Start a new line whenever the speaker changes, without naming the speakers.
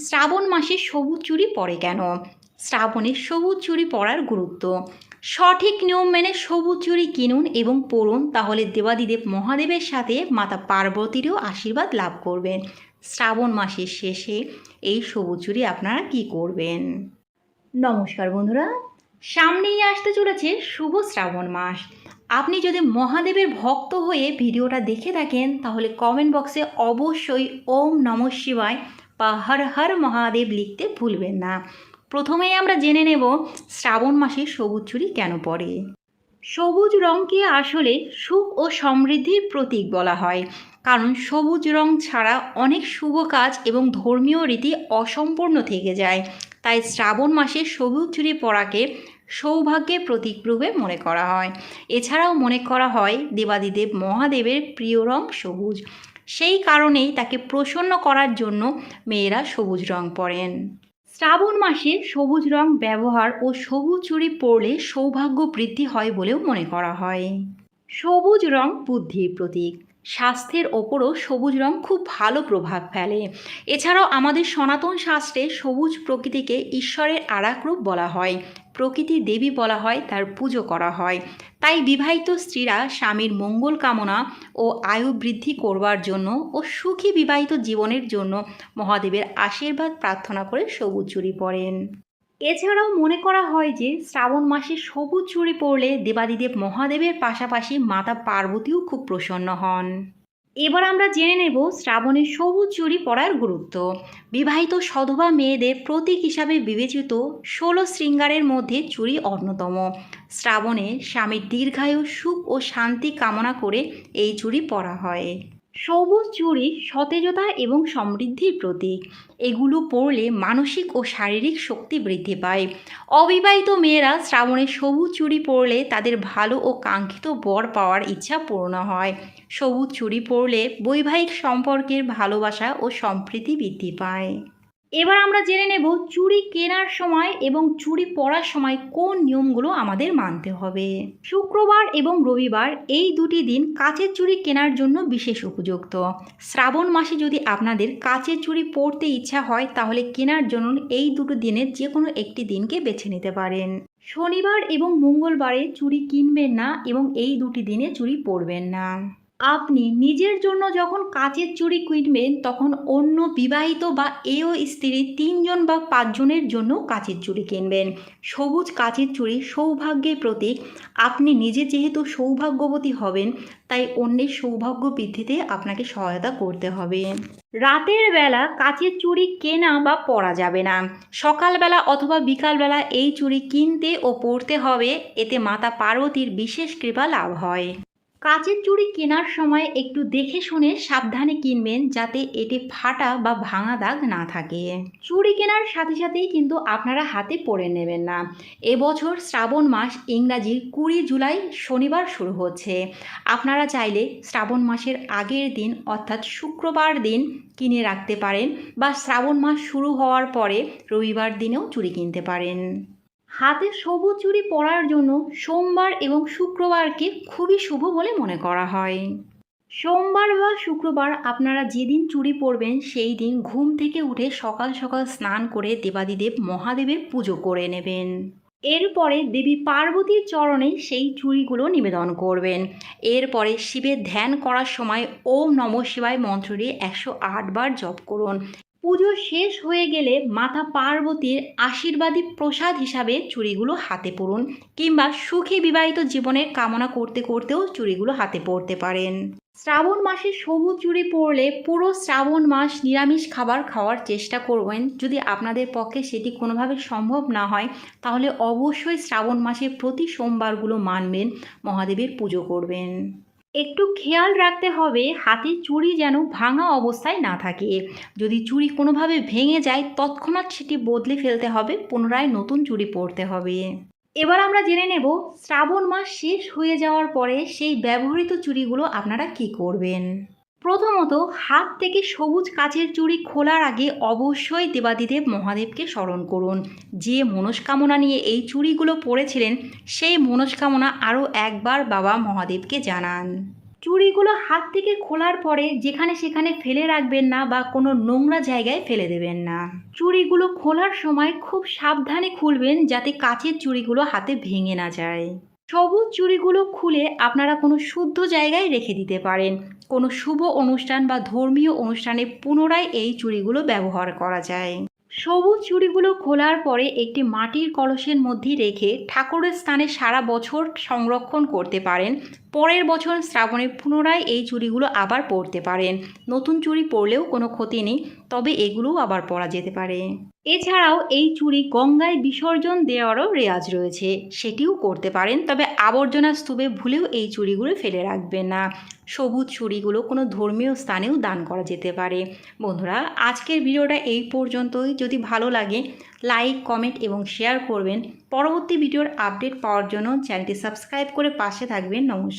শ্রাবণ মাসে সবুজ চুড়ি পরে কেন? শ্রাবণে সবুজ চুড়ি পরার গুরুত্ব। সঠিক নিয়ম মেনে সবুজ চুড়ি কিনুন এবং পরুন, তাহলে দেবাদিদেব মহাদেবের সাথে মাতা পার্বতীরও আশীর্বাদ লাভ করবেন। শ্রাবণ মাসের শেষে এই সবুজ চুড়ি আপনারা কী করবেন? নমস্কার বন্ধুরা, সামনেই আসতে চলেছে শুভ শ্রাবণ মাস। আপনি যদি মহাদেবের ভক্ত হয়ে ভিডিওটা দেখে থাকেন তাহলে কমেন্ট বক্সে অবশ্যই ওম নমঃ শিবায় বা হর হর মহাদেব লিখতে ভুলবেন না। প্রথমেই আমরা জেনে নেব শ্রাবণ মাসে সবুজ চুড়ি কেন পরে। সবুজ রঙকে আসলে সুখ ও সমৃদ্ধির প্রতীক বলা হয়, কারণ সবুজ রং ছাড়া অনেক শুভ কাজ এবং ধর্মীয় রীতি অসম্পূর্ণ থেকে যায়। তাই শ্রাবণ মাসে সবুজ চুড়ি পরাকে সৌভাগ্যের প্রতীক রূপে মনে করা হয়। এছাড়াও মনে করা হয় দেবাদিদেব মহাদেবের প্রিয় রং সবুজ, সেই কারণেই তাকে প্রসন্ন করার জন্য মেয়েরা সবুজ রং পরেন। শ্রাবণ মাসে সবুজ রং ব্যবহার ও সবুজ চুড়ি পরলে সৌভাগ্য বৃদ্ধি হয় বলেও মনে করা হয়। সবুজ রং বুদ্ধির প্রতীক। স্বাস্থ্যের ওপরও সবুজ রং খুব ভালো প্রভাব ফেলে। এছাড়াও আমাদের সনাতন শাস্ত্রে সবুজ প্রকৃতিকে ঈশ্বরের আরেক রূপ বলা হয়, প্রকৃতির দেবী বলা হয়, তার পুজো করা হয়। তাই বিবাহিত স্ত্রীরা স্বামীর মঙ্গল কামনা ও আয়ু বৃদ্ধি করবার জন্য ও সুখী বিবাহিত জীবনের জন্য মহাদেবের আশীর্বাদ প্রার্থনা করে সবুজ চুড়ি পরেন। এছাড়াও মনে করা হয় যে শ্রাবণ মাসে সবুজ চুড়ি পরলে দেবাদিদেব মহাদেবের পাশাপাশি মাতা পার্বতীও খুব প্রসন্ন হন। এবার আমরা জেনে নেব শ্রাবণে সবুজ চুড়ি পরার গুরুত্ব। বিবাহিত সধবা মেয়েদের প্রতীক হিসাবে বিবেচিত 16 শৃঙ্গারের মধ্যে চুড়ি অন্যতম। শ্রাবণে স্বামীর দীর্ঘায়ু, সুখ ও শান্তি কামনা করে এই চুড়ি পরা হয়। সবুজ চুড়ি সতেজতা এবং সমৃদ্ধির প্রতীক। এগুলো পরলে মানসিক ও শারীরিক শক্তি বৃদ্ধি পায়। অবিবাহিত মেয়েরা শ্রাবণে সবুজ চুড়ি পরলে তাদের ভালো ও কাঙ্ক্ষিত বর পাওয়ার ইচ্ছা পূর্ণ হয়। সবুজ চুড়ি পরলে বৈবাহিক সম্পর্কের ভালোবাসা ও সম্প্রীতি বৃদ্ধি পায়। এবার আমরা জেনে নেব চুড়ি কেনার সময় এবং চুড়ি পরার সময় কোন নিয়মগুলো আমাদের মানতে হবে। শুক্রবার এবং রবিবার এই দুটি দিন কাচের চুড়ি কেনার জন্য বিশেষ উপযুক্ত। শ্রাবণ মাসে যদি আপনাদের কাচের চুড়ি পরতে ইচ্ছা হয় তাহলে কেনার জন্য এই দুটো দিনের যে কোনো একটি দিনকে বেছে নিতে পারেন। শনিবার এবং মঙ্গলবারে চুড়ি কিনবেন না এবং এই দুটি দিনে চুড়ি পরবেন না। আপনি নিজের জন্য যখন কাচের চুড়ি কিনবেন তখন অন্য বিবাহিত বা এও স্ত্রী 3 জন বা 5 জনের জন্য কাচের চুড়ি কিনবেন। সবুজ কাচের চুড়ি সৌভাগ্যের প্রতীক। আপনি নিজে যেহেতু সৌভাগ্যবতী হবেন, তাই অন্যের সৌভাগ্য বৃদ্ধিতে আপনাকে সহায়তা করতে হবে। রাতের বেলা কাচের চুড়ি কেনা বা পরা যাবে না। সকালবেলা অথবা বিকালবেলা এই চুড়ি কিনতে ও পরতে হবে, এতে মাতা পার্বতীর বিশেষ কৃপা লাভ হয়। কাচের চুড়ি কেনার সময় একটু দেখে শুনে সাবধানে কিনবেন, যাতে এতে ফাটা বা ভাঙা দাগ না থাকে। চুড়ি কেনার সাথে সাথেই কিন্তু আপনারা হাতে পরে নেবেন না। এবছর শ্রাবণ মাস ইংরাজির 20 জুলাই শনিবার শুরু হচ্ছে। আপনারা চাইলে শ্রাবণ মাসের আগের দিন অর্থাৎ শুক্রবার দিন কিনে রাখতে পারেন বা শ্রাবণ মাস শুরু হওয়ার পরে রবিবার দিনেও চুড়ি কিনতে পারেন। হাতে সবুজ চুড়ি পরার জন্য সোমবার এবং শুক্রবারকে খুবই শুভ বলে মনে করা হয়। সোমবার বা শুক্রবার আপনারা যেদিন চুড়ি পরবেন সেই দিন ঘুম থেকে উঠে সকাল সকাল স্নান করে দেবাদিদেব মহাদেবের পুজো করে নেবেন। এরপরে দেবী পার্বতীর চরণে সেই চুড়িগুলো নিবেদন করবেন। এরপরে শিবের ধ্যান করার সময় ওম নমঃ শিবায় মন্ত্রটি 108 বার জপ করুন। পুজো শেষ হয়ে গেলে মাতা পার্বতীর আশীর্বাদী প্রসাদ হিসাবে চুড়িগুলো হাতে পরুন, কিংবা সুখী বিবাহিত জীবনের কামনা করতে করতেও চুড়িগুলো হাতে পরতে পারেন। শ্রাবণ মাসে সবুজ চুড়ি পরলে পুরো শ্রাবণ মাস নিরামিষ খাবার খাওয়ার চেষ্টা করবেন। যদি আপনাদের পক্ষে সেটি কোনোভাবে সম্ভব না হয় তাহলে অবশ্যই শ্রাবণ মাসে প্রতি সোমবারগুলো মানবেন, মহাদেবের পুজো করবেন। একটু খেয়াল রাখতে হবে হাতে চুড়ি যেন ভাঙা অবস্থায় না থাকে। যদি চুড়ি কোনোভাবে ভেঙে যায় তৎক্ষণাৎ সেটি বদলে ফেলতে হবে, পুনরায় নতুন চুড়ি পরতে হবে। এবার আমরা জেনে নেব শ্রাবণ মাস শেষ হয়ে যাওয়ার পরে সেই ব্যবহৃত চুড়িগুলো আপনারা কি করবেন। প্রথমত, হাত থেকে সবুজ কাচের চুড়ি খোলার আগে অবশ্যই দেবাদিদেব মহাদেবকে স্মরণ করুন। যে মনস্কামনা নিয়ে এই চুড়িগুলো পরেছিলেন সেই মনস্কামনা আরও একবার বাবা মহাদেবকে জানান। চুড়িগুলো হাত থেকে খোলার পরে যেখানে সেখানে ফেলে রাখবেন না বা কোনো নোংরা জায়গায় ফেলে দেবেন না। চুড়িগুলো খোলার সময় খুব সাবধানে খুলবেন যাতে কাচের চুড়িগুলো হাতে ভেঙে না যায়। সবুজ চুড়িগুলো খুলে আপনারা কোনো শুদ্ধ জায়গায় রেখে দিতে পারেন। কোনো শুভ অনুষ্ঠান বা ধর্মীয় অনুষ্ঠানে পুনরায় এই চুড়িগুলো ব্যবহার করা যায়। সবুজ চুড়িগুলো খোলার পরে একটি মাটির কলসের মধ্যে রেখে ঠাকুরের স্থানে সারা বছর সংরক্ষণ করতে পারেন। পরের বছর শ্রাবণে পুনরায় এই চুড়িগুলো আবার পরতে পারেন। নতুন চুড়ি পরলেও কোনো ক্ষতি নেই, তবে এগুলোও আবার পরা যেতে পারে। এছাড়াও এই চুড়ি গঙ্গায় বিসর্জন দেওয়ারও রেওয়াজ রয়েছে, সেটিও করতে পারেন, তবে আবর্জনা স্তূপে ভুলেও এই চুড়িগুলো ফেলে রাখবেন না। সবুজ চুড়িগুলো কোনো ধর্মীয় স্থানেও দান করা যেতে পারে। বন্ধুরা, আজকের ভিডিওটা এই পর্যন্তই। যদি ভালো লাগে লাইক, কমেন্ট এবং শেয়ার করবেন। পরবর্তী ভিডিওর আপডেট পাওয়ার জন্য চ্যানেলটি সাবস্ক্রাইব করে পাশে থাকবেন। নমস্কার।